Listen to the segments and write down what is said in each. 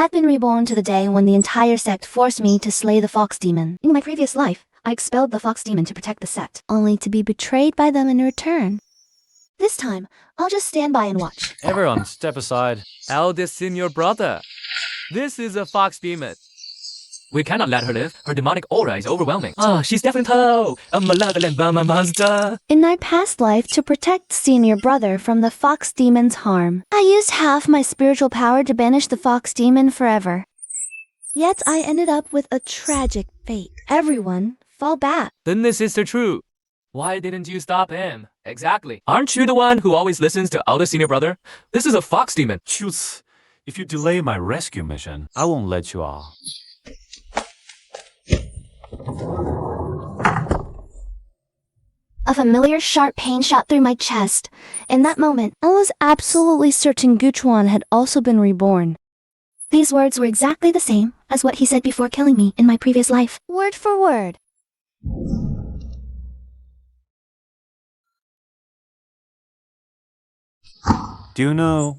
I'd been reborn to the day when the entire sect forced me to slay the fox demon. In my previous life, I expelled the fox demon to protect the sect, only to be betrayed by them in return. This time, I'll just stand by and watch. Everyone, step aside. Eldest senior brother. This is a fox demon. We cannot let her live. Her demonic aura is overwhelming. She's definitely a malevolent monster. In my past life, to protect senior brother from the fox demon's harm, I used half my spiritual power to banish the fox demon forever. Yet I ended up with a tragic fate. Everyone fall back. Then this is true. Why didn't you stop him? Exactly. Aren't you the one who always listens to elder senior brother? This is a fox demon. Shoots. If you delay my rescue mission, I won't let you off. A familiar sharp pain shot through my chest. In that moment, I was absolutely certain Guchuan had also been reborn. These words were exactly the same as what he said before killing me in my previous life. Word for word. Do you know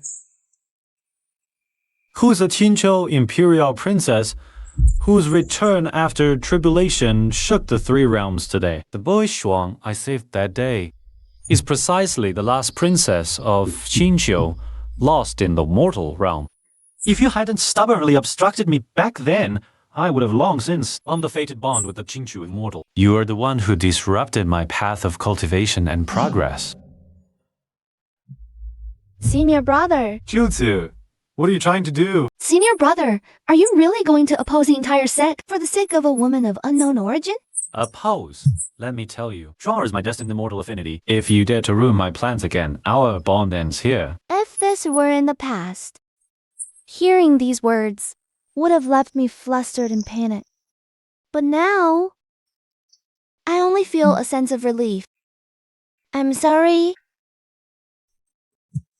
who's a Qinzhou imperial princess whose return after tribulation shook the three realms today? The boy Shuang I saved that day is precisely the last princess of Qinzhou lost in the mortal realm. If you hadn't stubbornly obstructed me back then, I would have long since on the fated bond with the Qinzhou immortal. You are the one who disrupted my path of cultivation and progress. Senior brother. Jutsu, what are you trying to do? Senior brother, are you really going to oppose the entire sect for the sake of a woman of unknown origin? Oppose? Let me tell you, Char is my destined immortal affinity. If you dare to ruin my plans again, our bond ends here. If this were in the past, hearing these words would have left me flustered and panicked. But now, I only feel a sense of relief. I'm sorry.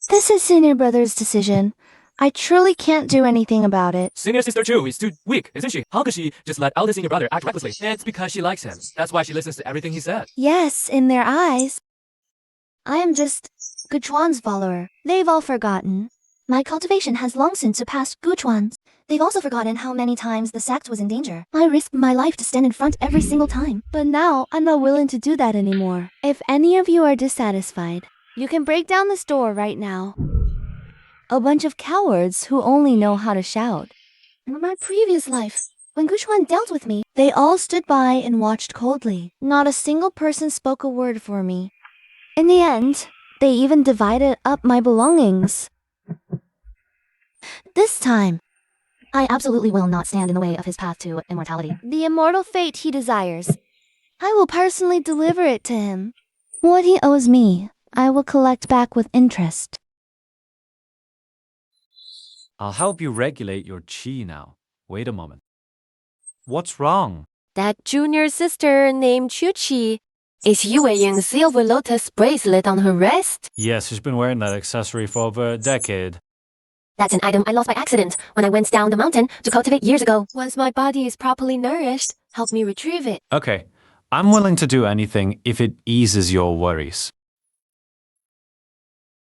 This is Senior Brother's decision. I truly can't do anything about it. Senior sister Chu is too weak, isn't she? How could she just let elder senior brother act recklessly? It's because she likes him. That's why she listens to everything he said. Yes, in their eyes. I am just Guchuan's follower. They've all forgotten. My cultivation has long since surpassed Guchuan's. They've also forgotten how many times the sect was in danger. I risked my life to stand in front every single time. But now, I'm not willing to do that anymore. If any of you are dissatisfied, you can break down this door right now. A bunch of cowards who only know how to shout. In my previous life, when Guchuan dealt with me, they all stood by and watched coldly. Not a single person spoke a word for me. In the end, they even divided up my belongings. This time, I absolutely will not stand in the way of his path to immortality. The immortal fate he desires, I will personally deliver it to him. What he owes me, I will collect back with interest. I'll help you regulate your chi now. Wait a moment. What's wrong? That junior sister named Chuchi. Is she wearing a silver lotus bracelet on her wrist? Yes, she's been wearing that accessory for over a decade. That's an item I lost by accident when I went down the mountain to cultivate years ago. Once my body is properly nourished, help me retrieve it. Okay, I'm willing to do anything if it eases your worries.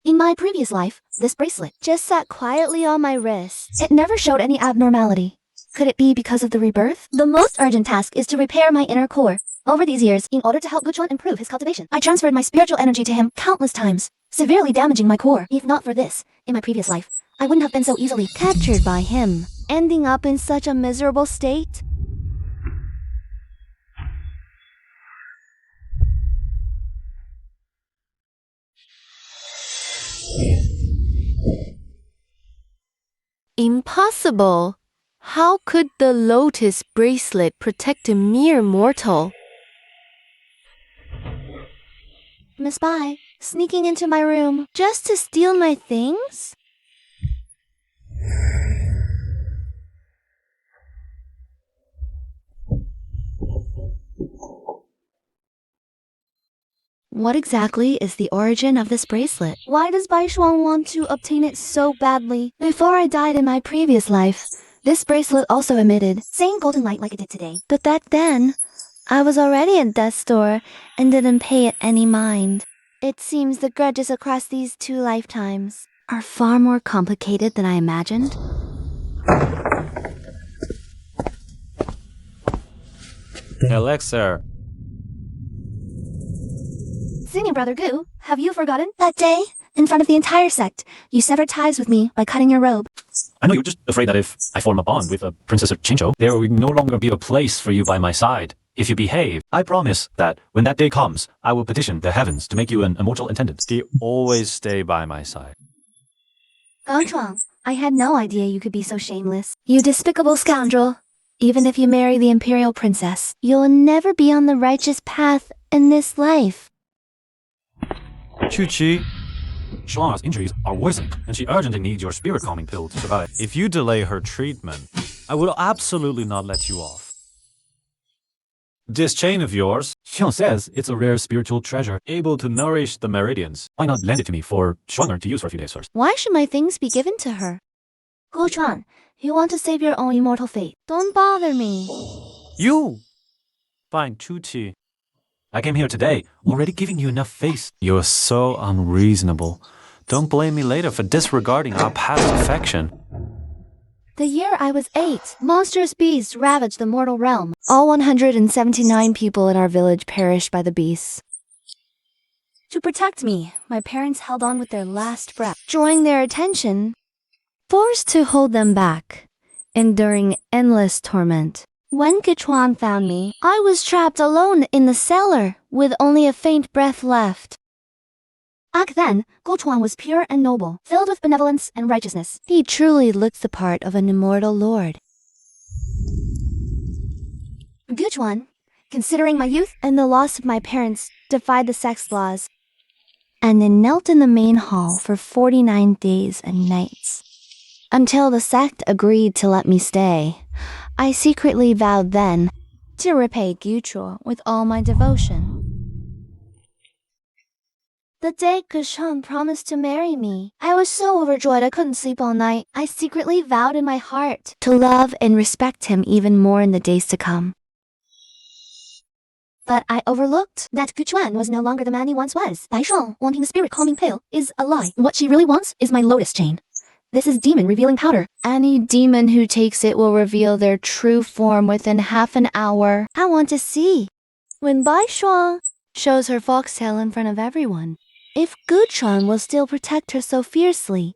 In my previous life, this bracelet just sat quietly on my wrist. It never showed any abnormality. Could it be because of the rebirth? The most urgent task is to repair my inner core. Over these years, in order to help Guchuan improve his cultivation, I transferred my spiritual energy to him countless times, severely damaging my core. If not for this, in my previous life, I wouldn't have been so easily captured by him, ending up in such a miserable state. Impossible. How could the lotus bracelet protect a mere mortal? Miss Bai, sneaking into my room just to steal my things? What exactly is the origin of this bracelet? Why does Bai Shuang want to obtain it so badly? Before I died in my previous life, this bracelet also emitted same golden light like it did today. But back then, I was already at death's door and didn't pay it any mind. It seems the grudges across these two lifetimes are far more complicated than I imagined. Elixir. Senior brother Gu, have you forgotten? That day, in front of the entire sect, you severed ties with me by cutting your robe. I know you're just afraid that if I form a bond with a princess of Qingzhou, there will no longer be a place for you by my side. If you behave, I promise that when that day comes, I will petition the heavens to make you an immortal attendant. He always stay by my side. Gongchuang, I had no idea you could be so shameless. You despicable scoundrel. Even if you marry the imperial princess, you'll never be on the righteous path in this life. Chu-Chi, Shuang's injuries are worsening, and she urgently needs your spirit calming pill to survive. If you delay her treatment, I will absolutely not let you off. This chain of yours, Xiang says it's a rare spiritual treasure, able to nourish the meridians. Why not lend it to me for Shuang to use for a few days first? Why should my things be given to her? Guchuan, you want to save your own immortal fate. Don't bother me. You! Fine, Chu-Chi. I came here today, already giving you enough face. You're so unreasonable. Don't blame me later for disregarding our past affection. The year I was 8, monstrous beasts ravaged the mortal realm. All 179 people in our village perished by the beasts. To protect me, my parents held on with their last breath, drawing their attention, forced to hold them back, enduring endless torment. When Guchuan found me, I was trapped alone in the cellar, with only a faint breath left. Back then, Guchuan was pure and noble, filled with benevolence and righteousness. He truly looked the part of an immortal lord. Guchuan, considering my youth and the loss of my parents, defied the sect's laws, and then knelt in the main hall for 49 days and nights. Until the sect agreed to let me stay, I secretly vowed then to repay Guchuan with all my devotion. The day Guchuan promised to marry me, I was so overjoyed I couldn't sleep all night. I secretly vowed in my heart to love and respect him even more in the days to come. But I overlooked that Guchuan was no longer the man he once was. Bai Shuang wanting the spirit calming pill is a lie. What she really wants is my lotus chain. This is demon revealing powder. Any demon who takes it will reveal their true form within half an hour. I want to see when Bai Shuang shows her foxtail in front of everyone, if Guchuan will still protect her so fiercely.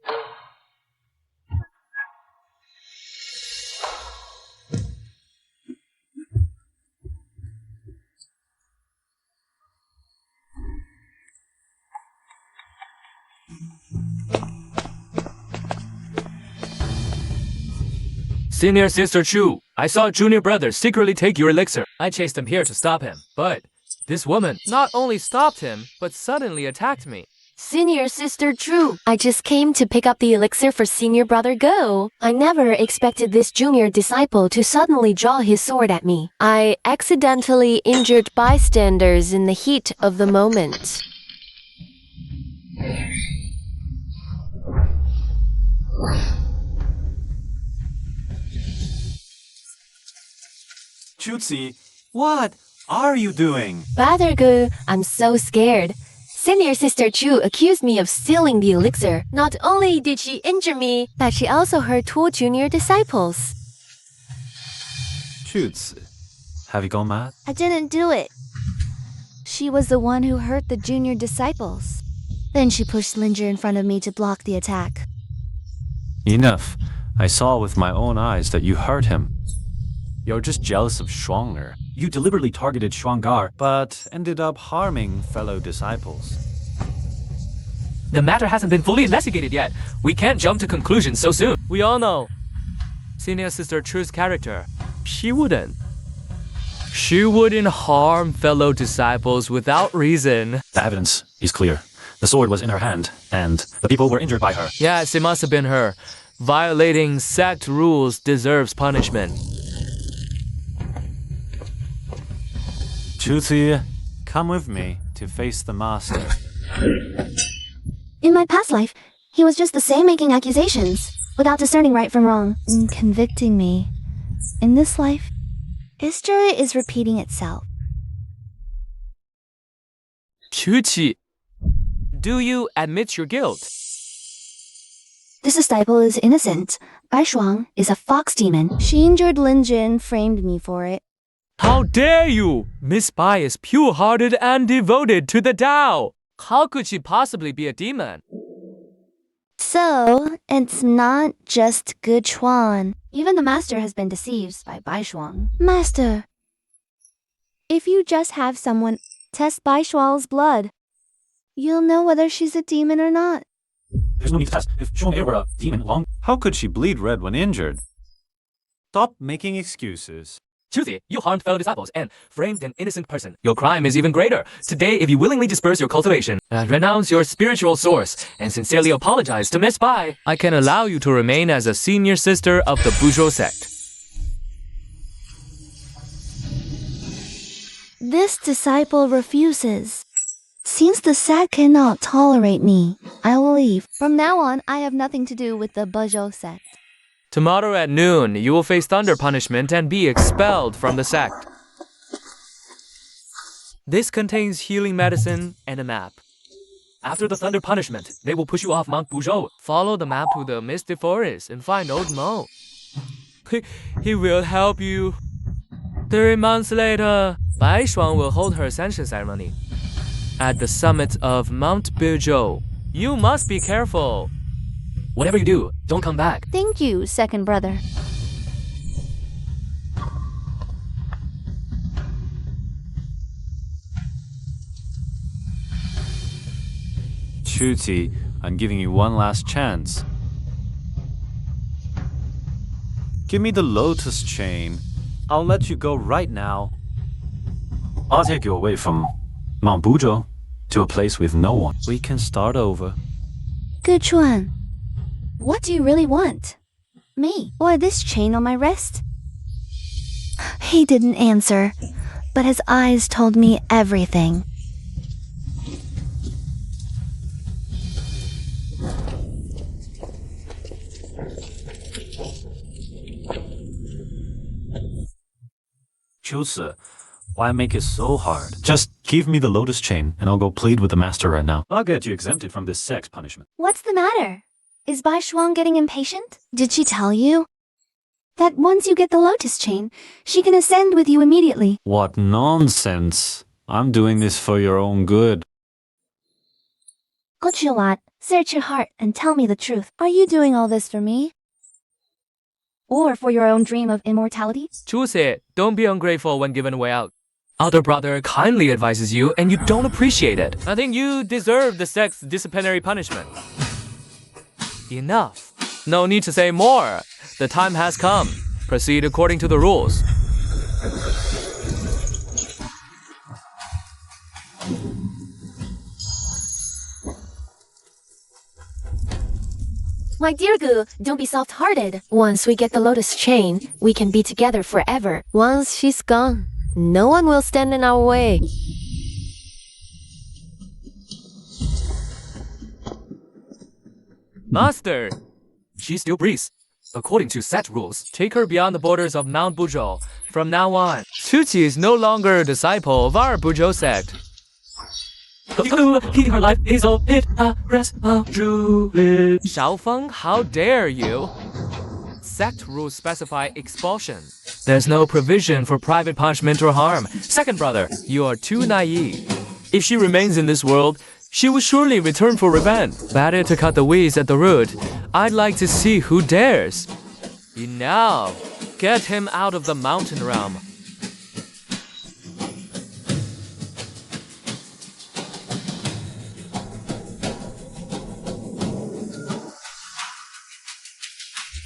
Senior Sister Chu, I saw junior brother secretly take your elixir. I chased him here to stop him, but this woman not only stopped him, but suddenly attacked me. Senior Sister Chu, I just came to pick up the elixir for Senior Brother Go. I never expected this junior disciple to suddenly draw his sword at me. I accidentally injured bystanders in the heat of the moment. Chu-Chi, what are you doing? Brother Go, I'm so scared. Senior Sister Chu accused me of stealing the elixir. Not only did she injure me, but she also hurt 2 junior disciples. Chu-Chi, have you gone mad? I didn't do it. She was the one who hurt the junior disciples. Then she pushed Linger in front of me to block the attack. Enough. I saw with my own eyes that you hurt him. You're just jealous of Shuang'er. You deliberately targeted Shuang'er, but ended up harming fellow disciples. The matter hasn't been fully investigated yet. We can't jump to conclusions so soon. We all know Senior Sister Chu's character. She wouldn't harm fellow disciples without reason. The evidence is clear. The sword was in her hand, and the people were injured by her. Yes, it must have been her. Violating sect rules deserves punishment. Chu-Chi, come with me to face the master. In my past life, he was just the same making accusations, without discerning right from wrong, and convicting me. In this life, history is repeating itself. Chu-Chi, do you admit your guilt? This disciple is innocent. Bai Shuang is a fox demon. She injured Lin Jin, framed me for it. How dare you! Miss Bai is pure-hearted and devoted to the Tao. How could she possibly be a demon? So, it's not just Guchuan. Even the master has been deceived by Bai Shuang. Master, if you just have someone test Bai Shuang's blood, you'll know whether she's a demon or not. There's no need to test if Shuang were a demon long. How could she bleed red when injured? Stop making excuses. Chuzi, you harmed fellow disciples and framed an innocent person. Your crime is even greater. Today, if you willingly disperse your cultivation, renounce your spiritual source, and sincerely apologize to Miss Bai, I can allow you to remain as a senior sister of the Buzhou sect. This disciple refuses. Since the sect cannot tolerate me, I will leave. From now on, I have nothing to do with the Buzhou sect. Tomorrow at noon, you will face thunder punishment and be expelled from the sect. This contains healing medicine and a map. After the thunder punishment, they will push you off Mount Buzhou. Follow the map to the misty forest and find Old Mo. He will help you. 3 months later, Bai Shuang will hold her ascension ceremony at the summit of Mount Buzhou. You must be careful. Whatever you do, don't come back. Thank you, second brother. Chuti, I'm giving you one last chance. Give me the lotus chain. I'll let you go right now. I'll take you away from Mount Buzhou to a place with no one. We can start over. Guchuan, what do you really want? Me or this chain on my wrist? He didn't answer, but his eyes told me everything. Chusi, why make it so hard? Just give me the lotus chain and I'll go plead with the master right now. I'll get you exempted from this sex punishment. What's the matter? Is Bai Shuang getting impatient? Did she tell you that once you get the lotus chain, she can ascend with you immediately? What nonsense. I'm doing this for your own good. Guchuan, search your heart and tell me the truth. Are you doing all this for me? Or for your own dream of immortality? Choose it. Don't be ungrateful when given a way out. Other brother kindly advises you and you don't appreciate it. I think you deserve the sect's disciplinary punishment. Enough. No need to say more. The time has come. Proceed according to the rules. My dear Gu, don't be soft-hearted. Once we get the lotus chain, we can be together forever. Once she's gone, no one will stand in our way. Master, she still breathes. According to set rules, take her beyond the borders of Mount Buzhou. From now on, Chuqi is no longer a disciple of our Buzhou sect. Keeping her life is all it Xiaofeng, how dare you? Sect rules specify expulsion. There's no provision for private punishment or harm. Second brother, you are too naive. If she remains in this world, she will surely return for revenge. Better to cut the weeds at the root. I'd like to see who dares. Enough. Get him out of the mountain realm.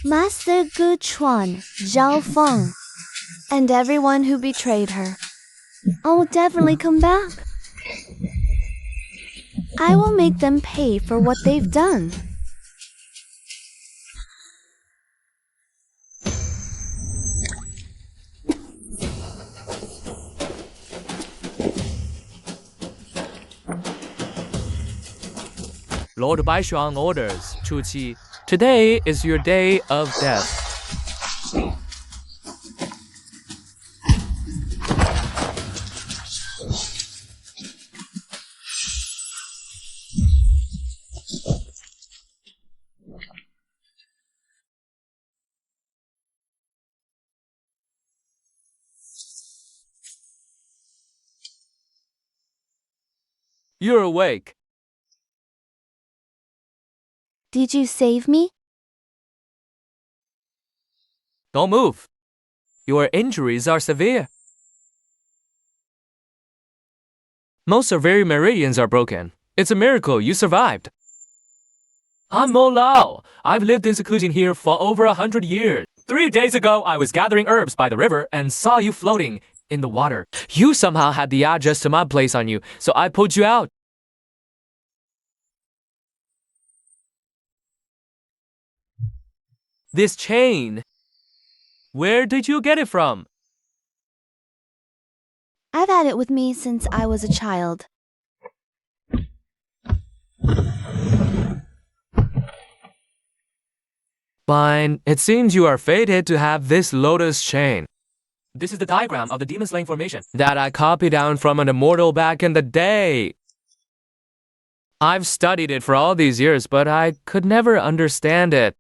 Master Guchuan, Zhao Feng, and everyone who betrayed her. I will definitely come back. I will make them pay for what they've done. Lord Baishuang orders, Chuqi, today is your day of death. You're awake. Did you save me? Don't move. Your injuries are severe. Most artery meridians are broken. It's a miracle you survived. I'm Mo Lao. I've lived in seclusion here for over 100 years. 3 days ago, I was gathering herbs by the river and saw you floating in the water. You somehow had the address to my place on you, so I pulled you out. This chain. Where did you get it from? I've had it with me since I was a child. Fine. It seems you are fated to have this lotus chain. This is the diagram of the demon slaying formation that I copied down from an immortal back in the day. I've studied it for all these years, but I could never understand it.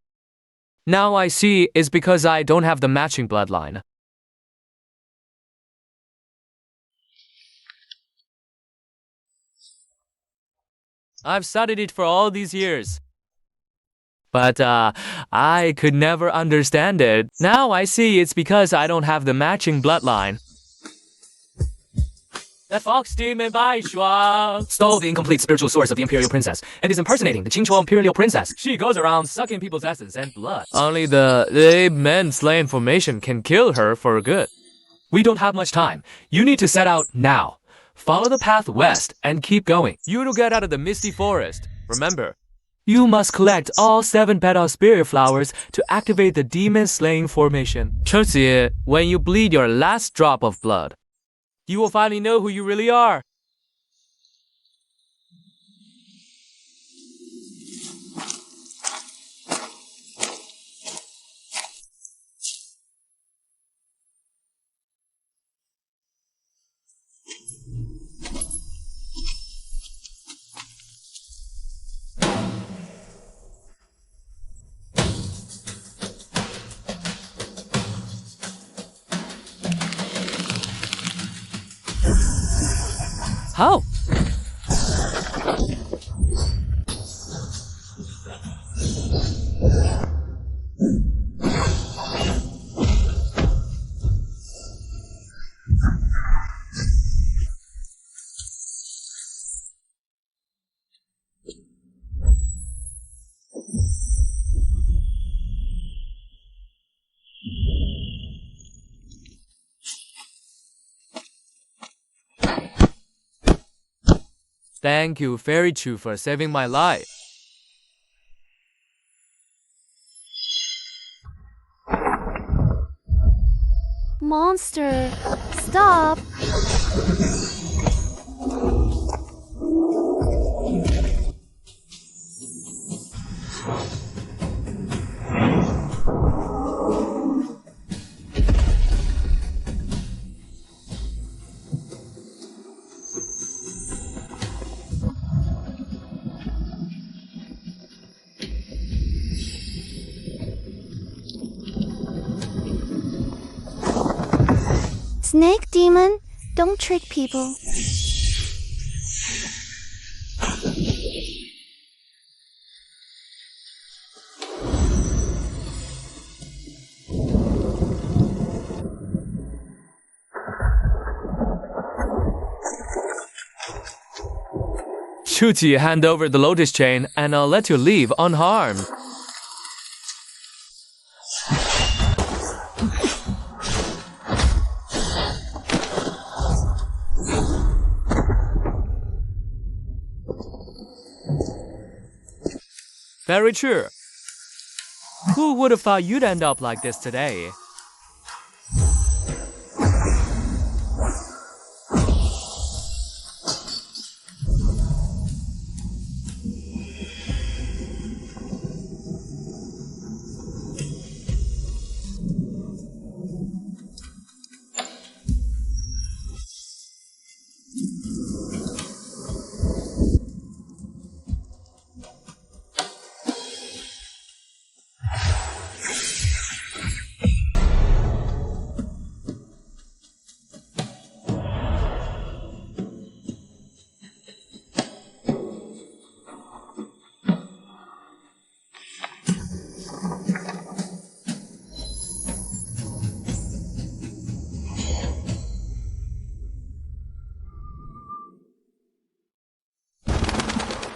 Now I see it's because I don't have the matching bloodline. I've studied it for all these years. But I could never understand it. Now I see it's because I don't have the matching bloodline. That fox demon Bai Shuang stole the incomplete spiritual source of the imperial princess and is impersonating the Qingchuo imperial princess. She goes around sucking people's essence and blood. Only the men slaying formation can kill her for good. We don't have much time. You need to set out now. Follow the path west and keep going. You will get out of the misty forest. Remember, you must collect all 7 petal spirit flowers to activate the demon slaying formation. 车子, when you bleed your last drop of blood, you will finally know who you really are. How? Thank you, Fairy Chu, for saving my life. Monster, stop! Snake demon, don't trick people. Chuji, hand over the lotus chain and I'll let you leave unharmed. Very true. Who would have thought you'd end up like this today?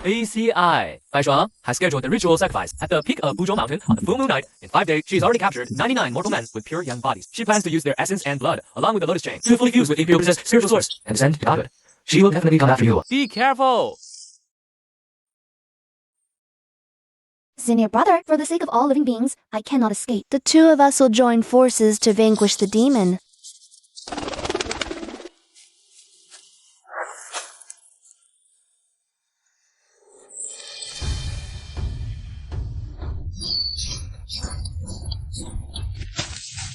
ACI. Bai Shuang has scheduled the ritual sacrifice at the peak of Buzhou Mountain on the full moon night. In 5 days, she has already captured 99 mortal men with pure young bodies. She plans to use their essence and blood, along with the lotus chain, to fully fuse with the Imperial Princess' spiritual source and descend to godhood. She will definitely come after you. Be careful! Senior brother, for the sake of all living beings, I cannot escape. The two of us will join forces to vanquish the demon.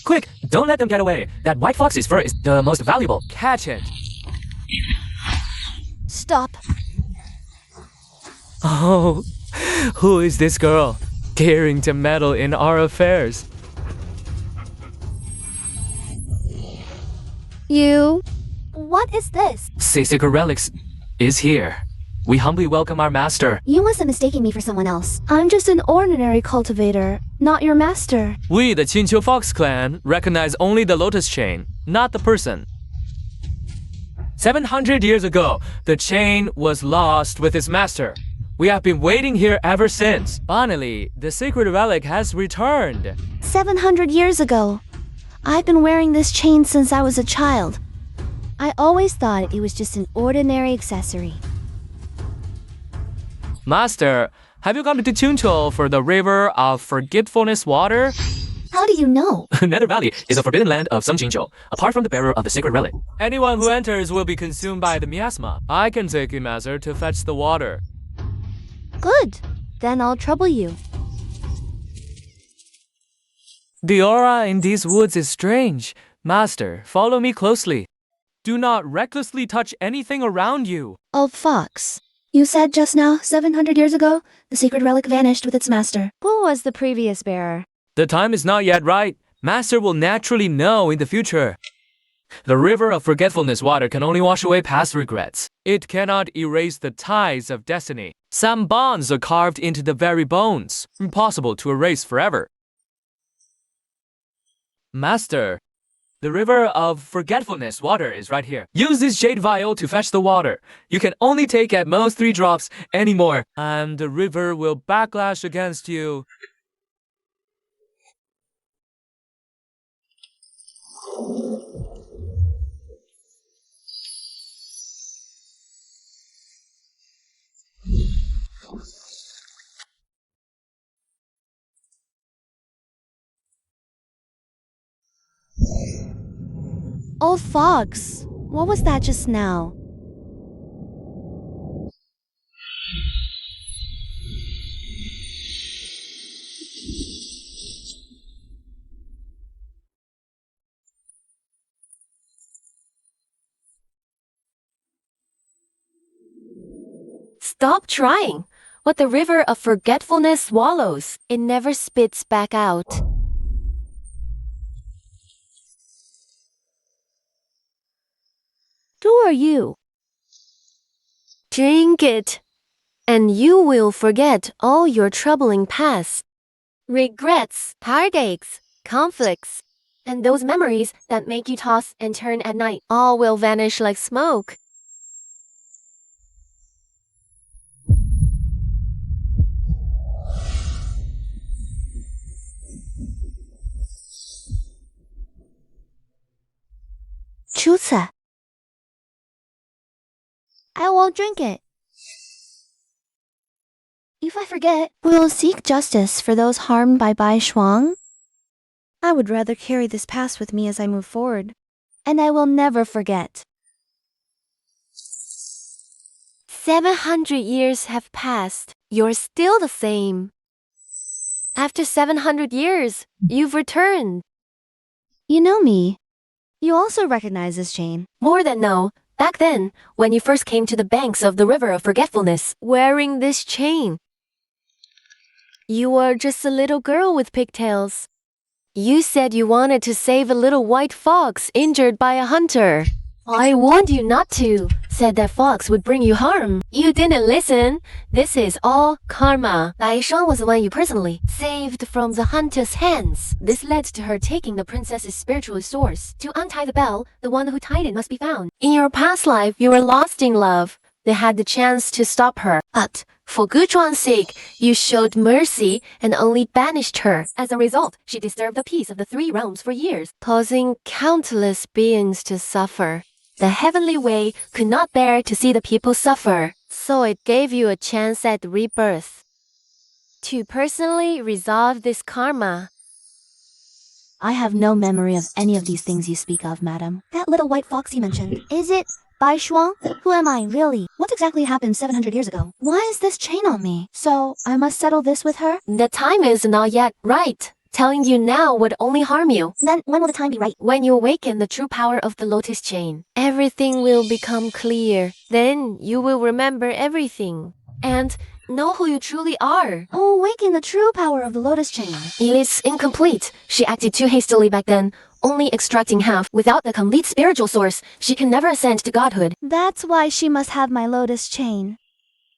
Quick, don't let them get away. That white fox's fur is the most valuable. Catch it. Stop. Oh, who is this girl? Daring to meddle in our affairs. You? What is this? Sacred relics is here. We humbly welcome our master. You must have mistaken me for someone else. I'm just an ordinary cultivator, not your master. We, the Qinqiu Fox clan, recognize only the lotus chain, not the person. 700 years ago, the chain was lost with its master. We have been waiting here ever since. Finally, the sacred relic has returned. 700 years ago. I've been wearing this chain since I was a child. I always thought it was just an ordinary accessory. Master, have you come to Qinqiu for the river of forgetfulness water? How do you know? Nether Valley is a forbidden land of some Qinqiu, apart from the bearer of the sacred relic. Anyone who enters will be consumed by the miasma. I can take you, Master, to fetch the water. Good. Then I'll trouble you. The aura in these woods is strange. Master, follow me closely. Do not recklessly touch anything around you. Oh, Fox. You said just now, 700 years ago, the sacred relic vanished with its master. Who was the previous bearer? The time is not yet right. Master will naturally know in the future. The river of forgetfulness water can only wash away past regrets. It cannot erase the ties of destiny. Some bonds are carved into the very bones, impossible to erase forever. Master, the river of forgetfulness water is right here. Use this jade vial to fetch the water. You can only take at most 3 drops anymore, and the river will backlash against you. Oh, Fox. What was that just now? Stop trying. What the river of forgetfulness swallows, it never spits back out. Who are you? Drink it, and you will forget all your troubling past. Regrets, heartaches, conflicts, and those memories that make you toss and turn at night, all will vanish like smoke. Chusa. I won't drink it. If I forget, we'll seek justice for those harmed by Bai Shuang. I would rather carry this past with me as I move forward, and I will never forget. 700 years have passed. You're still the same. After 700 years, you've returned. You know me. You also recognize this chain. More than know. Back then, when you first came to the banks of the river of forgetfulness, wearing this chain, you were just a little girl with pigtails. You said you wanted to save a little white fox injured by a hunter. I warned you not to, said that fox would bring you harm. You didn't listen. This is all karma. Bai Shuang was the one you personally saved from the hunter's hands. This led to her taking the princess's spiritual source. To untie the bell, the one who tied it must be found. In your past life, you were lost in love. They had the chance to stop her, but For Guchuan's sake, you showed mercy and only banished her. As a result, she disturbed the peace of the three realms for years, causing countless beings to suffer. The heavenly way could not bear to see the people suffer, so it gave you a chance at rebirth. To personally resolve this karma. I have no memory of any of these things you speak of, madam. That little white fox you mentioned. Is it Bai Shuang? Who am I, really? What exactly happened 700 years ago? Why is this chain on me? So, I must settle this with her? The time is not yet right. Telling you now would only harm you. Then, when will the time be right? When you awaken the true power of the lotus chain, everything will become clear. Then you will remember everything. And know who you truly are. Oh, awaken the true power of the lotus chain. It is incomplete. She acted too hastily back then, only extracting half. Without the complete spiritual source, she can never ascend to godhood. That's why she must have my lotus chain.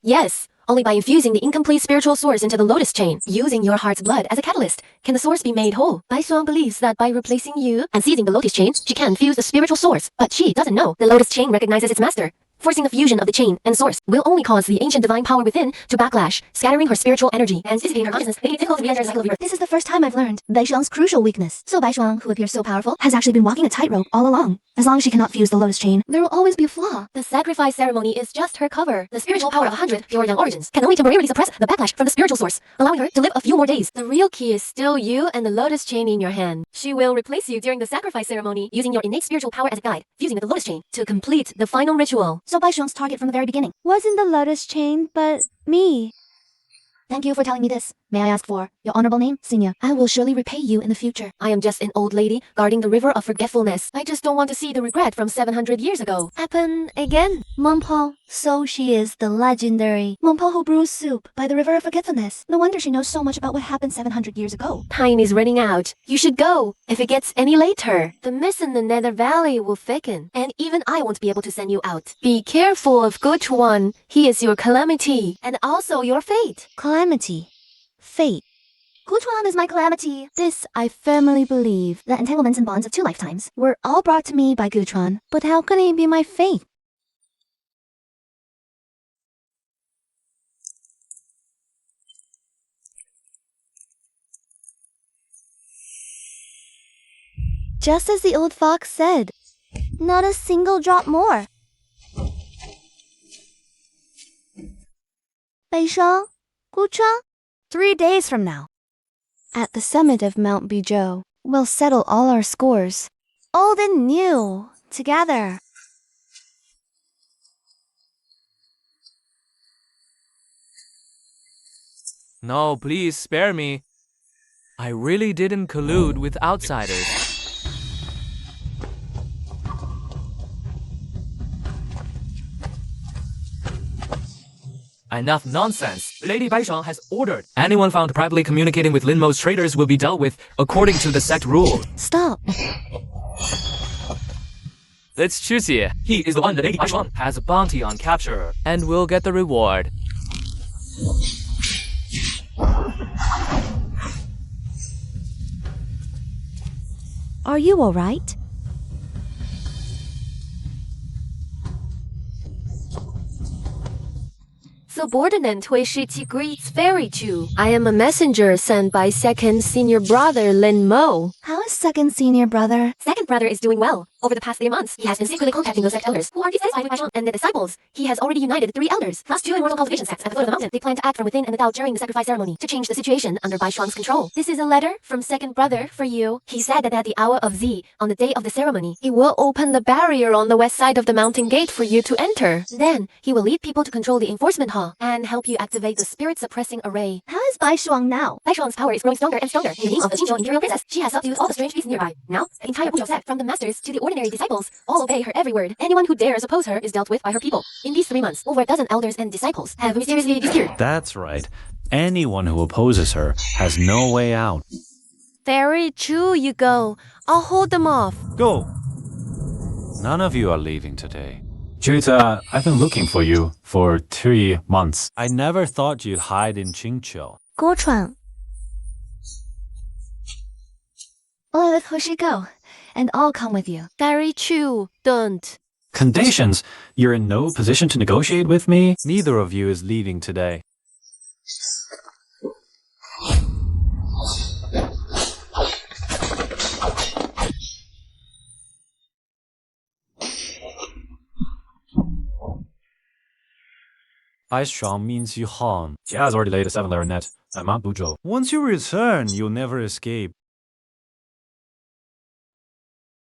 Yes, only by infusing the incomplete spiritual source into the lotus chain, using your heart's blood as a catalyst, can the source be made whole. Bai Shuang believes that by replacing you and seizing the lotus chain, she can fuse the spiritual source. But she doesn't know the lotus chain recognizes its master. Forcing the fusion of the chain and source will only cause the ancient divine power within to backlash, scattering her spiritual energy and dissipating her consciousness, making it difficult to re-enter the cycle of rebirth. This is the first time I've learned Bai Shuang's crucial weakness. So Bai Shuang, who appears so powerful, has actually been walking a tightrope all along. As long as she cannot fuse the lotus chain, there will always be a flaw. The sacrifice ceremony is just her cover. The spiritual power of 100 pure young origins can only temporarily suppress the backlash from the spiritual source, allowing her to live a few more days. The real key is still you and the lotus chain in your hand. She will replace you during the sacrifice ceremony, using your innate spiritual power as a guide, fusing with the lotus chain to complete the final ritual. So Bai Shuang's target from the very beginning wasn't the lotus chain, but me. Thank you for telling me this. May I ask for your honorable name, Senior? I will surely repay you in the future. I am just an old lady guarding the river of forgetfulness. I just don't want to see the regret from 700 years ago happen again. Mengpo, so she is the legendary Mengpo who brews soup by the river of forgetfulness. No wonder she knows so much about what happened 700 years ago. Time is running out. You should go. If it gets any later, the mist in the Nether Valley will thicken, and even I won't be able to send you out. Be careful of Guchuan. He is your calamity, and also your fate. Calamity. Fate. Guchuan is my calamity. This I firmly believe. The entanglements and bonds of 2 lifetimes were all brought to me by Guchuan. But how can he be my fate? Just as the old fox said, not a single drop more. Bai Shuang, Guchuan, 3 days from now, at the summit of Mount Bijou, we'll settle all our scores, old and new, together. No, please spare me. I really didn't collude with outsiders. Enough nonsense. Lady Bai Shuang has ordered anyone found privately communicating with Lin Mo's traders will be dealt with according to the sect rules. Stop. Let's choose here. He is the one that Lady Bai Shuang has a bounty on capture, and will get the reward. Are you alright? Subordinate Hui Shiqi greets Fairy Chu. I am a messenger sent by second senior brother Lin Mo. How is second senior brother? Second brother is doing well. Over the past 3 months, he has been secretly contacting those sect elders who are dissatisfied with Bai Shuang and the disciples. He has already united 3 elders, plus 2 immortal cultivation sects at the foot of the mountain. They plan to act from within and without during the sacrifice ceremony to change the situation under Bai Shuang's control. This is a letter from second brother for you. He said that at the hour of Z, on the day of the ceremony, he will open the barrier on the west side of the mountain gate for you to enter. Then, he will lead people to control the enforcement hall and help you activate the spirit suppressing array. How is Bai Shuang now? Bai Shuang's power is growing stronger and stronger. In the name of the Qingzhou Imperial Princess, she has subdued all the strange beasts nearby. Now, the entire Buzhou sect, from the masters to the ordinary disciples, all obey her every word. Anyone who dares oppose her is dealt with by her people. In these 3 months, over a dozen elders and disciples have mysteriously disappeared. That's right. Anyone who opposes her has no way out. Very true, you go. I'll hold them off. Go! None of you are leaving today. Juta, I've been looking for you for 3 months. I never thought you'd hide in Qingqiu. Guchuan. Let Hoshi go, and I'll come with you. Very true, don't. Conditions? You're in no position to negotiate with me? Neither of you is leaving today. Aishang means you Han. He has already laid a 7-layer net at Mount Buzhou. Once you return, you'll never escape.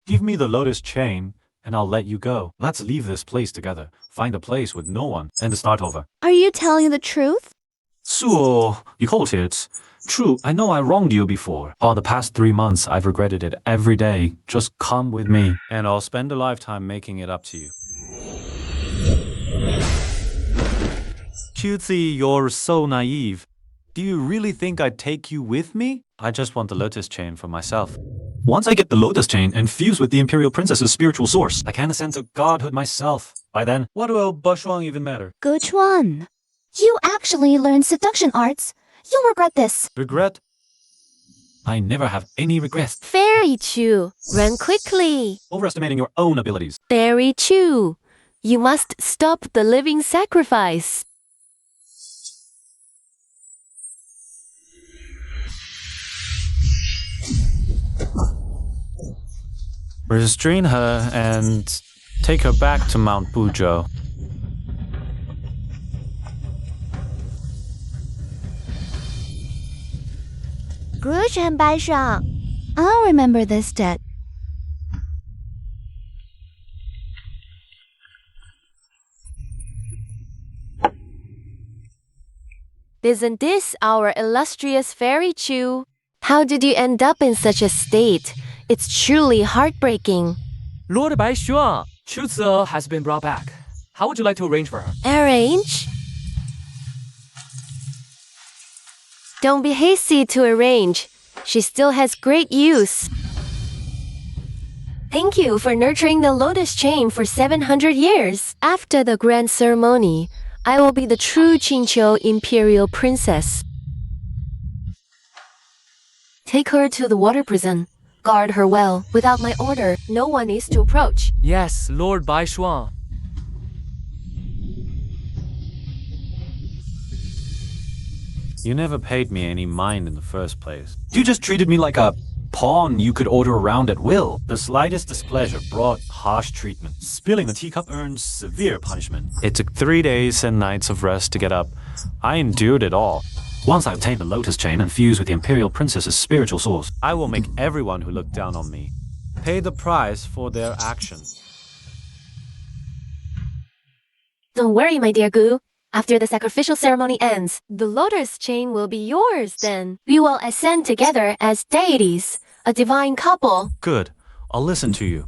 Give me the lotus chain, and I'll let you go. Let's leave this place together, find a place with no one, and start over. Are you telling the truth? So, you called it. True, I know I wronged you before. For the past 3 months, I've regretted it every day. Just come with me, and I'll spend a lifetime making it up to you. Cutesy, you're so naive. Do you really think I'd take you with me? I just want the lotus chain for myself. Once I get the lotus chain and fuse with the Imperial Princess's spiritual source, I can ascend to godhood myself. By then, what will Boshuang even matter? Guchuan, you actually learned seduction arts. You'll regret this. Regret? I never have any regrets. Fairy Chu, run quickly. Overestimating your own abilities. Fairy Chu, you must stop the living sacrifice. Restrain her and take her back to Mount Buzhou. Grushan Baishuang, I'll remember this debt. Isn't this our illustrious Fairy Chu? How did you end up in such a state? It's truly heartbreaking. Lord Baishuang, Chutze has been brought back. How would you like to arrange for her? Arrange? Don't be hasty to arrange. She still has great use. Thank you for nurturing the lotus chain for 700 years. After the grand ceremony, I will be the true Qingqiu Imperial Princess. Take her to the water prison. Guard her well. Without my order, no one is to approach. Yes, Lord Baishuang. You never paid me any mind in the first place. You just treated me like a pawn you could order around at will. The slightest displeasure brought harsh treatment. Spilling the teacup earned severe punishment. It took 3 days and nights of rest to get up. I endured it all. Once I obtain the lotus chain and fuse with the Imperial Princess's spiritual source, I will make everyone who looked down on me pay the price for their actions. Don't worry, my dear Gu. After the sacrificial ceremony ends, the lotus chain will be yours then. We will ascend together as deities, a divine couple. Good. I'll listen to you.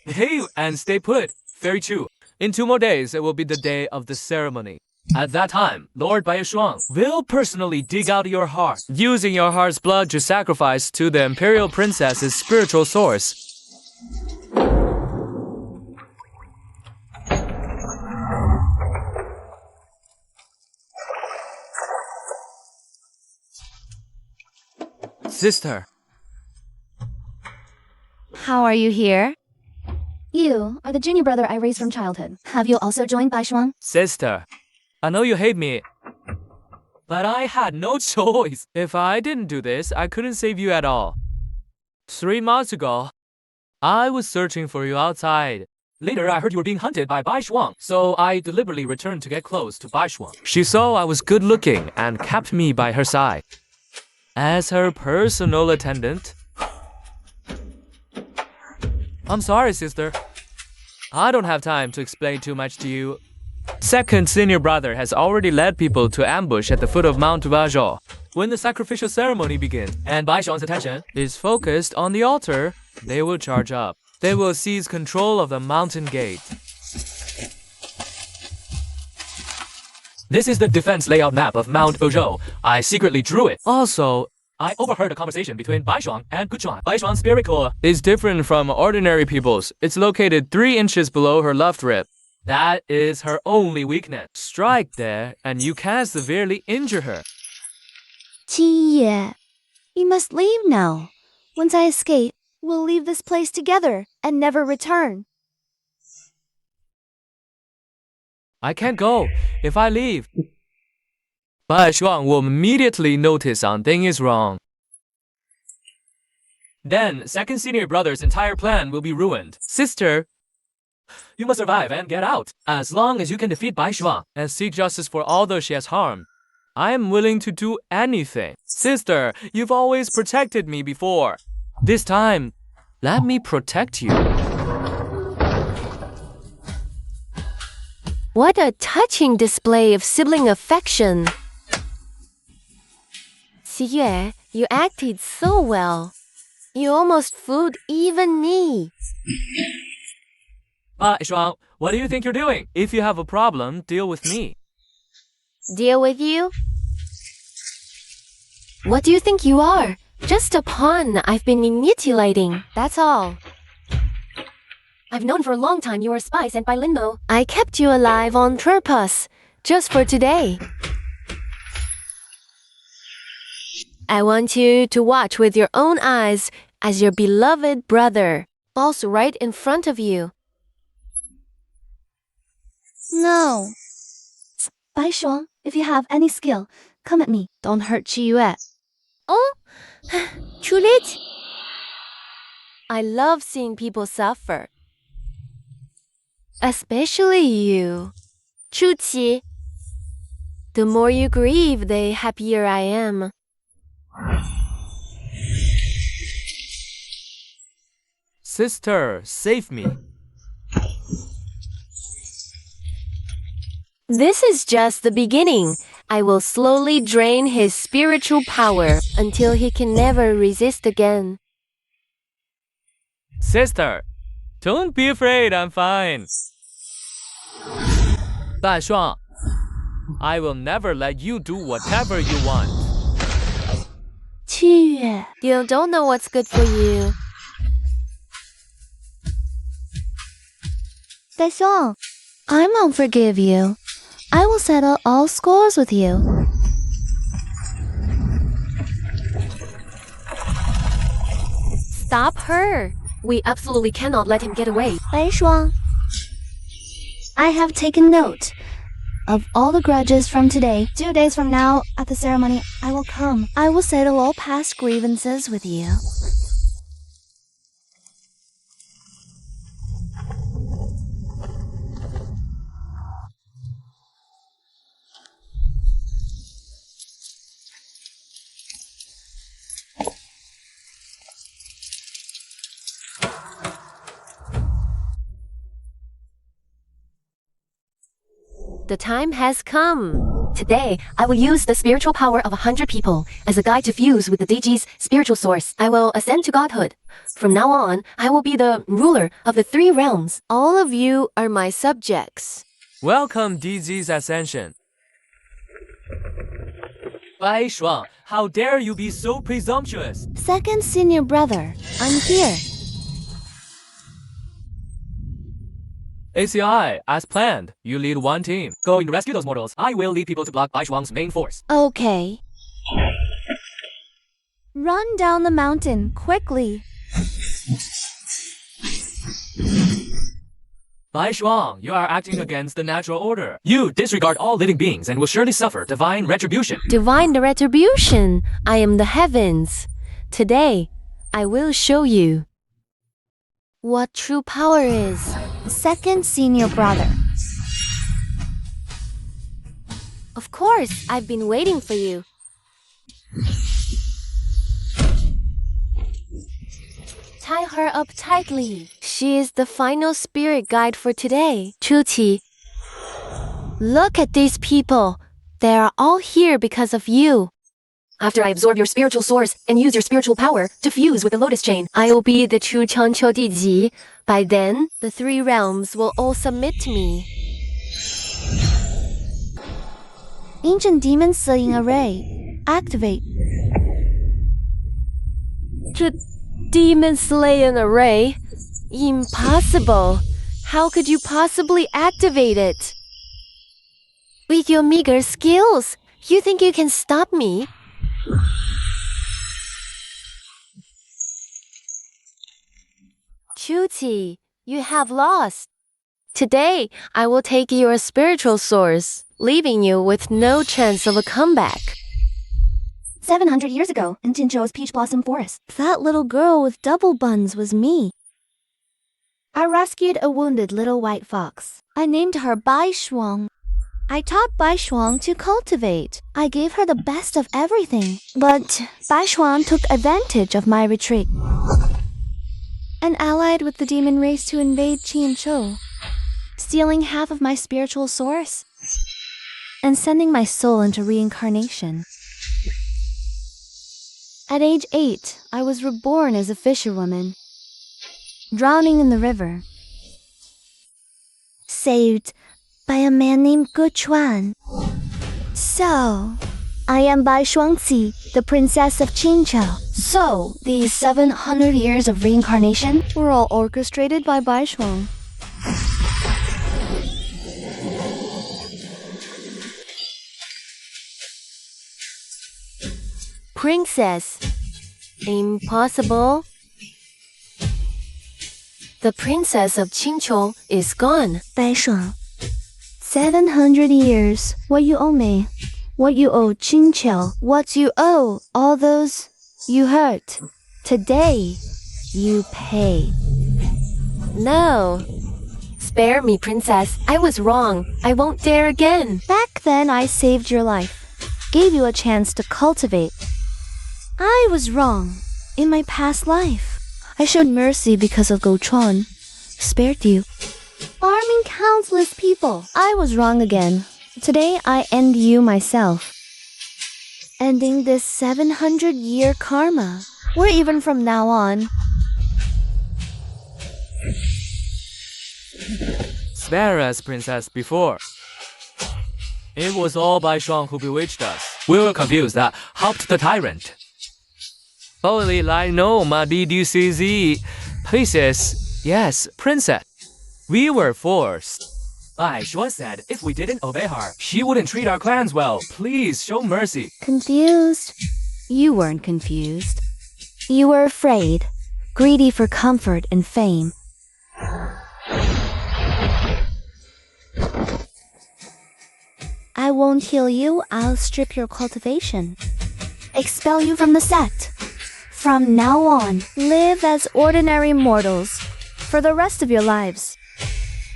Hey, and stay put, Fairy Chu. In 2 more days, it will be the day of the ceremony. At that time, Lord Baishuang will personally dig out your heart, using your heart's blood to sacrifice to the Imperial Princess's spiritual source. Sister. How are you here? You are the junior brother I raised from childhood. Have you also joined Baishuang? Sister, I know you hate me, but I had no choice. If I didn't do this, I couldn't save you at all. 3 months ago, I was searching for you outside. Later, I heard you were being hunted by Baishuang, so I deliberately returned to get close to Baishuang. She saw I was good looking and kept me by her side. As her personal attendant. I'm sorry, sister. I don't have time to explain too much to you. Second senior brother has already led people to ambush at the foot of Mount Buzhou. When the sacrificial ceremony begins and Baishuang's attention is focused on the altar, they will charge up. They will seize control of the mountain gate. This is the defense layout map of Mount Buzhou. I secretly drew it. Also, I overheard a conversation between Baishuang and Guchuan. Baishuang's spirit core is different from ordinary people's. It's located 3 inches below her left rib. That is her only weakness. Strike there, and you can severely injure her. Qi Ye, you must leave now. Once I escape, We'll leave this place together and never return. I can't go if I leave. But Shuang will immediately notice something is wrong. Then, second senior brother's entire plan will be ruined. Sister, you must survive and get out, as long as you can defeat Bai Shuang and seek justice for all those she has harmed. I am willing to do anything. Sister, you've always protected me before. This time, let me protect you. What a touching display of sibling affection. Xiyue, you acted so well. You almost fooled even me. Bai Shuang, what do you think you're doing? If you have a problem, deal with me. Deal with you? What do you think you are? Just a pawn I've been manipulating, that's all. I've known for a long time you were a spy sent by Linmo. I kept you alive on purpose, just for today. I want you to watch with your own eyes as your beloved brother falls right in front of you. No. Bai Shuang, if you have any skill, come at me. Don't hurt Qiyue. Oh, too late. I love seeing people suffer. Especially you, Chuqi. The more you grieve, the happier I am. Sister, save me. This is just the beginning. I will slowly drain his spiritual power until he can never resist again. Sister, don't be afraid, I'm fine. Bai Shuang, I will never let you do whatever you want. Qiyue. You don't know what's good for you. Bai Shuang, I won't forgive you. I will settle all scores with you. Stop her. We absolutely cannot let him get away. Bai Shuang, I have taken note of all the grudges from today. 2 days from now, at the ceremony, I will come. I will settle all past grievances with you. The time has come. Today, I will use the spiritual power of 100 people as a guide to fuse with the DG's spiritual source. I will ascend to godhood. From now on, I will be the ruler of the 3 realms. All of you are my subjects. Welcome, DZ's ascension. Bai Shuang, how dare you be so presumptuous? Second senior brother, I'm here. ACI, as planned, you lead one team. Going to rescue those mortals. I will lead people to block Bai Shuang's main force. Okay. Run down the mountain, quickly. Bai Shuang, you are acting against the natural order. You disregard all living beings and will surely suffer divine retribution. Divine retribution. I am the heavens. Today, I will show you what true power is. Second senior brother. Of course, I've been waiting for you. Tie her up tightly. She is the final spirit guide for today. Chuqi. Look at these people. They are all here because of you. After I absorb your spiritual source and use your spiritual power to fuse with the lotus chain, I will be the true Changqiu Diji. By then, the 3 realms will all submit to me. Ancient demon slaying array. Activate. Demon slaying array? Impossible. How could you possibly activate it? With your meager skills, you think you can stop me? Chuti, you have lost. Today, I will take your spiritual source, leaving you with no chance of a comeback. 700 years ago, in Jinzhou's peach blossom forest, that little girl with double buns was me. I rescued a wounded little white fox. I named her Bai Shuang. I taught Bai Shuang to cultivate. I gave her the best of everything. But Bai Shuang took advantage of my retreat and allied with the demon race to invade Qinzhou, stealing half of my spiritual source and sending my soul into reincarnation. At age 8, I was reborn as a fisherwoman, drowning in the river, saved by a man named Gu Chuan. So, I am Bai Shuangqi, the princess of Qinzhou. So, these 700 years of reincarnation were all orchestrated by Bai Shuang. Princess. Impossible. The princess of Qinzhou is gone. Bai Shuang, 700 years. What you owe me. What you owe Qinzhou. What you owe all those you hurt. Today, you pay. No. Spare me, princess. I was wrong. I won't dare again. Back then, I saved your life, gave you a chance to cultivate. I was wrong. In my past life, I showed mercy because of Gu Chuan, spared you, harming countless people. I was wrong again. Today, I end you myself, ending this 700-year karma. Or even from now on. Spare us, princess, before. It was all Bai Shuang who bewitched us. We were confused, helped the tyrant. Holy lie, no, ma DDCZ. Princess, yes, princess. We were forced. Bai Shuang said if we didn't obey her, she wouldn't treat our clans well. Please show mercy. Confused? You weren't confused. You were afraid, greedy for comfort and fame. I won't heal you, I'll strip your cultivation. Expel you from the sect. From now on, live as ordinary mortals for the rest of your lives.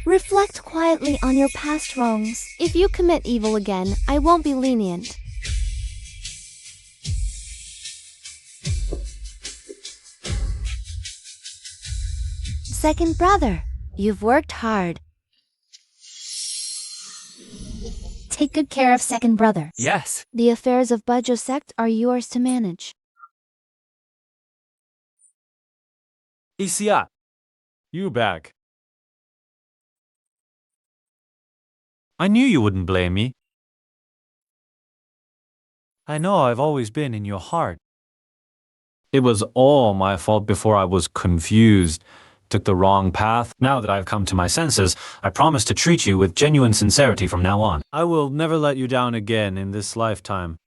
Reflect quietly on your past wrongs. If you commit evil again, I won't be lenient. Second brother, you've worked hard. Take good care of second brother. Yes. The affairs of Buzhou sect are yours to manage. AIart, you back. I knew you wouldn't blame me. I know I've always been in your heart. It was all my fault before I was confused, took the wrong path. Now that I've come to my senses, I promise to treat you with genuine sincerity from now on. I will never let you down again in this lifetime.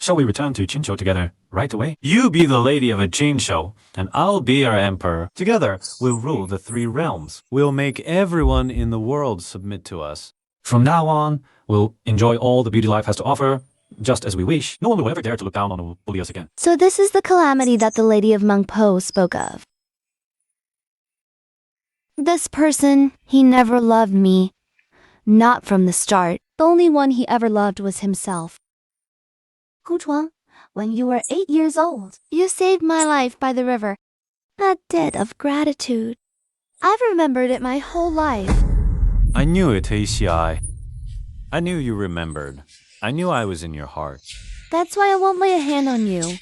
Shall we return to Qinzhou together right away? You be the lady of a Qinzhou, and I'll be our emperor. Together, we'll rule the 3 realms. We'll make everyone in the world submit to us. From now on, we'll enjoy all the beauty life has to offer, just as we wish. No one will ever dare to look down on or bully us again. So this is the calamity that the Lady of Mengpo spoke of. This person, he never loved me. Not from the start. The only one he ever loved was himself. Gu Chuan, when you were 8 years old, you saved my life by the river. A debt of gratitude. I've remembered it my whole life. I knew it, ACI. I knew you remembered. I knew I was in your heart. That's why I won't lay a hand on you.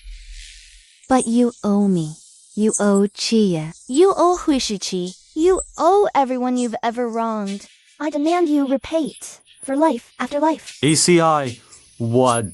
But you owe me. You owe Qi. You owe Hui Shiqi. You owe everyone you've ever wronged. I demand you repay it. For life after life. ACI, what?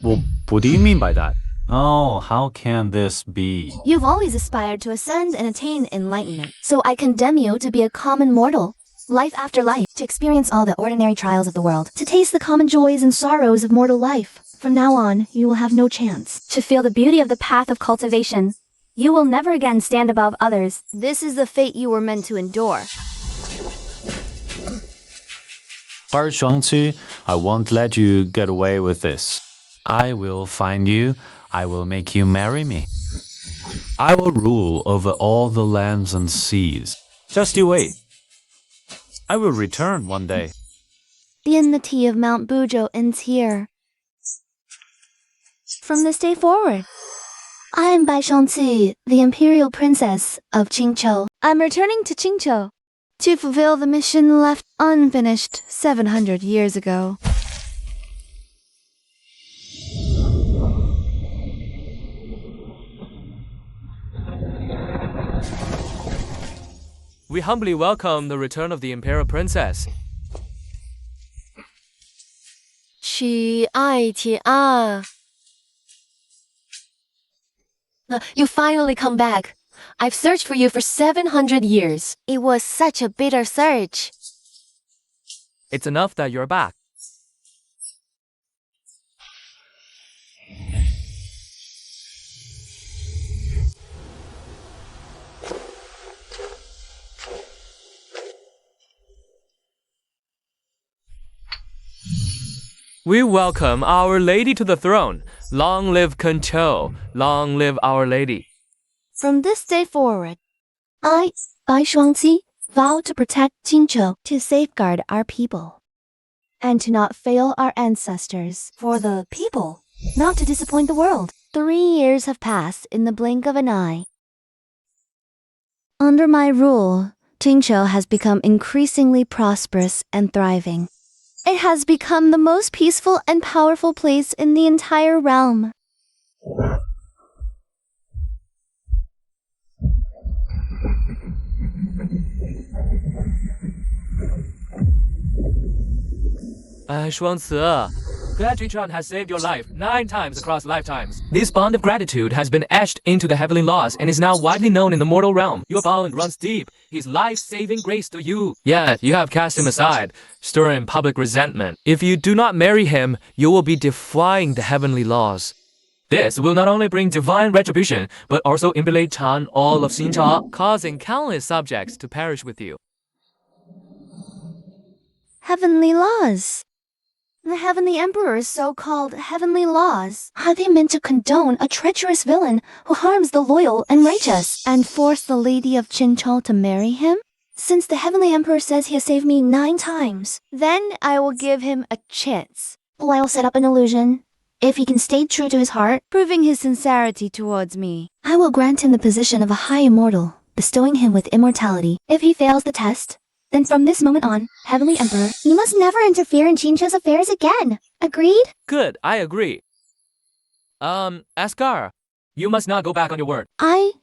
Well, what do you mean by that? Oh, how can this be? You've always aspired to ascend and attain enlightenment. So I condemn you to be a common mortal. Life after life, to experience all the ordinary trials of the world, to taste the common joys and sorrows of mortal life. From now on, you will have no chance to feel the beauty of the path of cultivation. You will never again stand above others. This is the fate you were meant to endure. Bai Shuangqi, I won't let you get away with this. I will find you. I will make you marry me. I will rule over all the lands and seas. Just you wait. I will return one day. The enmity of Mount Buzhou ends here. From this day forward, I am Bai Shuangqi, the Imperial Princess of Qingqiu. I'm returning to Qingqiu to fulfill the mission left unfinished 700 years ago. We humbly welcome the return of the Imperial Princess. You finally come back. I've searched for you for 700 years. It was such a bitter search. It's enough that you're back. We welcome Our Lady to the throne. Long live Qingqiu. Long live Our Lady. From this day forward, I, Bai Shuangqi, vow to protect Qingqiu, to safeguard our people, and to not fail our ancestors. For the people, not to disappoint the world. 3 years have passed in the blink of an eye. Under my rule, Qingqiu has become increasingly prosperous and thriving. It has become the most peaceful and powerful place in the entire realm. Shuangci, glad Qingqiu has saved your life 9 times across lifetimes. This bond of gratitude has been etched into the heavenly laws and is now widely known in the mortal realm. Your bond runs deep. His life-saving grace to you. Yet, you have cast him aside, stirring public resentment. If you do not marry him, you will be defying the heavenly laws. This will not only bring divine retribution, but also immolate all of Xincha, causing countless subjects to perish with you. Heavenly laws. The Heavenly Emperor's so-called heavenly laws. Are they meant to condone a treacherous villain who harms the loyal and righteous, and force the Lady of Qingqiu to marry him? Since the Heavenly Emperor says he has saved me 9 times, then I will give him a chance. I'll set up an illusion. If he can stay true to his heart, proving his sincerity towards me, I will grant him the position of a high immortal, bestowing him with immortality. If he fails the test, then from this moment on, Heavenly Emperor, you must never interfere in Qingqiu's affairs again. Agreed? Good, I agree. Ascar, you must not go back on your word. I,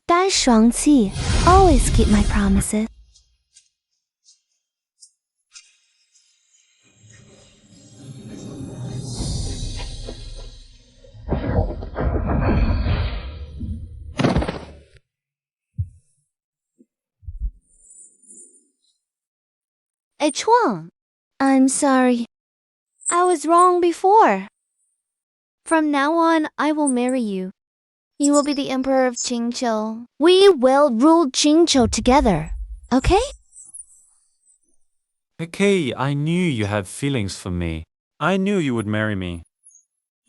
Bai Shuangqi, always keep my promises. Chuang, I'm sorry. I was wrong before. From now on, I will marry you. You will be the Emperor of Qingqiu. We will rule Qingqiu together, okay? Okay, I knew you had feelings for me. I knew you would marry me.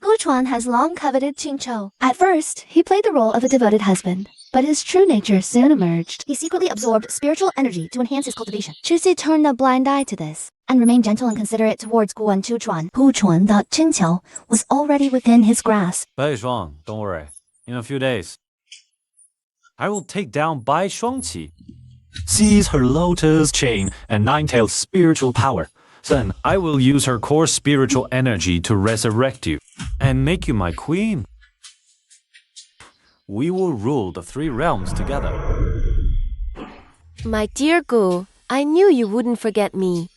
Guchuan has long coveted Qingqiu. At first, he played the role of a devoted husband, but his true nature soon emerged. He secretly absorbed spiritual energy to enhance his cultivation. Chusi turned a blind eye to this, and remained gentle and considerate towards Guan Chuchuan. Guchuan thought Qingqiu was already within his grasp. Bai Shuang, don't worry. In a few days, I will take down Bai Shuangqi, seize her lotus chain and 9-tailed spiritual power. Then I will use her core spiritual energy to resurrect you and make you my queen. We will rule the 3 realms together. My dear Gu, I knew you wouldn't forget me.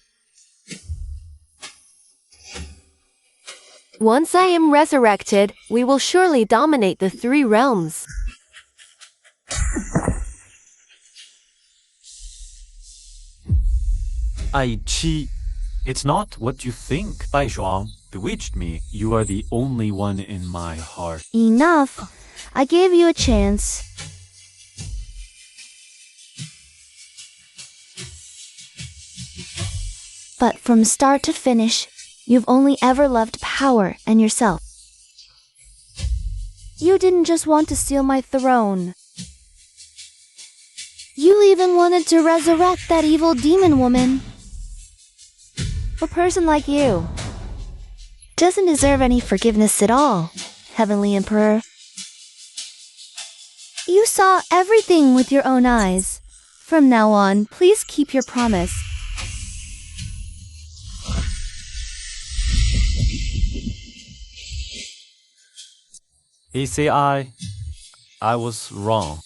Once I am resurrected, we will surely dominate the 3 realms. Aichi, it's not what you think. Bai Shuang bewitched me. You are the only one in my heart. Enough. I gave you a chance. But from start to finish, you've only ever loved power and yourself. You didn't just want to steal my throne. You even wanted to resurrect that evil demon woman. A person like you doesn't deserve any forgiveness at all, Heavenly Emperor. You saw everything with your own eyes. From now on, please keep your promise. ECI, I was wrong.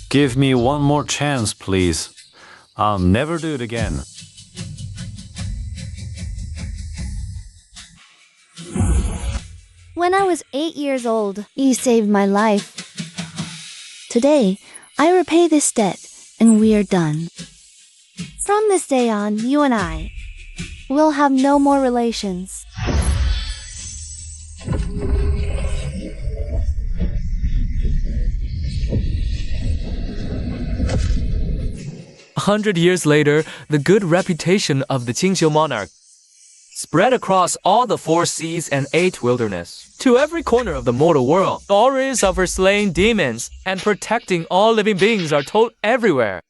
Give me one more chance, please. I'll never do it again. When I was 8 years old, you saved my life. Today, I repay this debt, and we are done. From this day on, you and I will have no more relations. 100 years later, the good reputation of the Qingqiu monarch spread across all the 4 seas and 8 wilderness. To every corner of the mortal world, stories of her slaying demons and protecting all living beings are told everywhere.